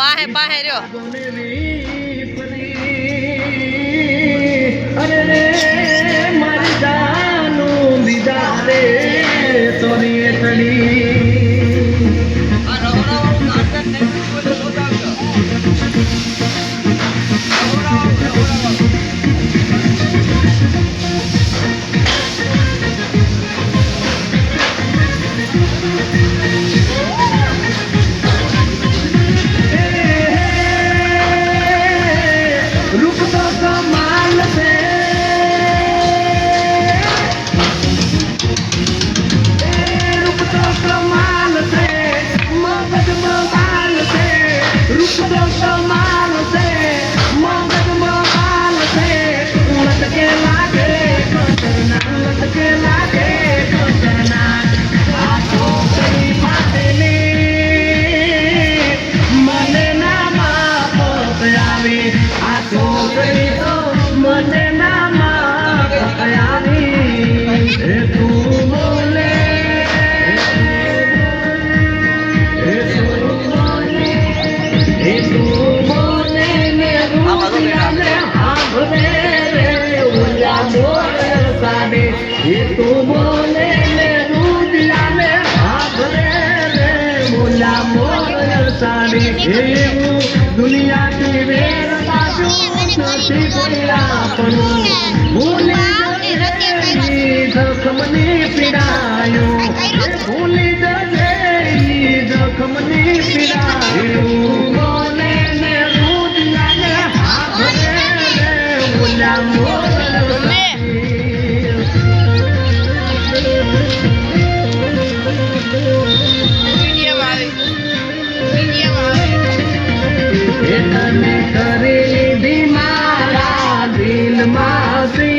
પાહે પાહે રહ્યો અરે રે મારી જાનું દીદા રે સોની તણી दुनिया की जखमनी पीड़ायो भूली जखमनी पीड़ायो बोले ने रुदिया ने बोला मोर तने करेली मारा दिल मासी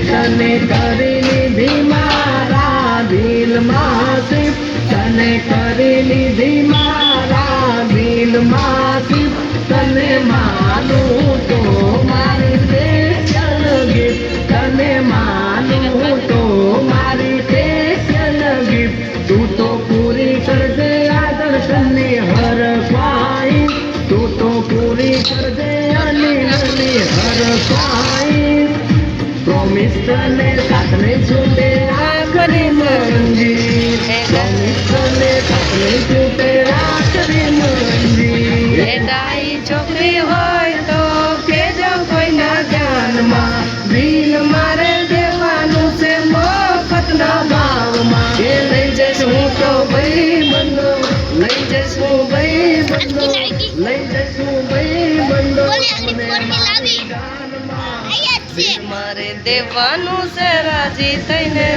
तने करेली मारा दिल मासी तने करेली मारा दिल मासी तने मानू तो मारी ते चलगी तने मानू तो मारी ते चलगी तू तो पूरी कर दे आदर्शन हर पाई तू तो पूरी कर दे अली हर पाई प्रॉमिस ने साथ में छूटे आखिरी मंजी प्रॉमिस ने साथ में छूटे आखिरी मंजी એડાઈ છોકરી હોય તો કેજો કોઈના ધ્યાનમાં દિલ મારે દેવાનું છે મફતના ભાવમાં એ લઈ જઈશું તો ભાઈ બંધો લઈ જઈશું ભાઈ બંધો લઈ જઈશું ભાઈ બંધો મારે દેવાનું છે રાજી થઈને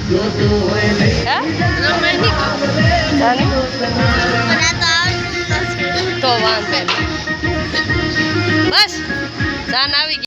જોતું હોય લઈ તો વાંધો બસ જાન આવી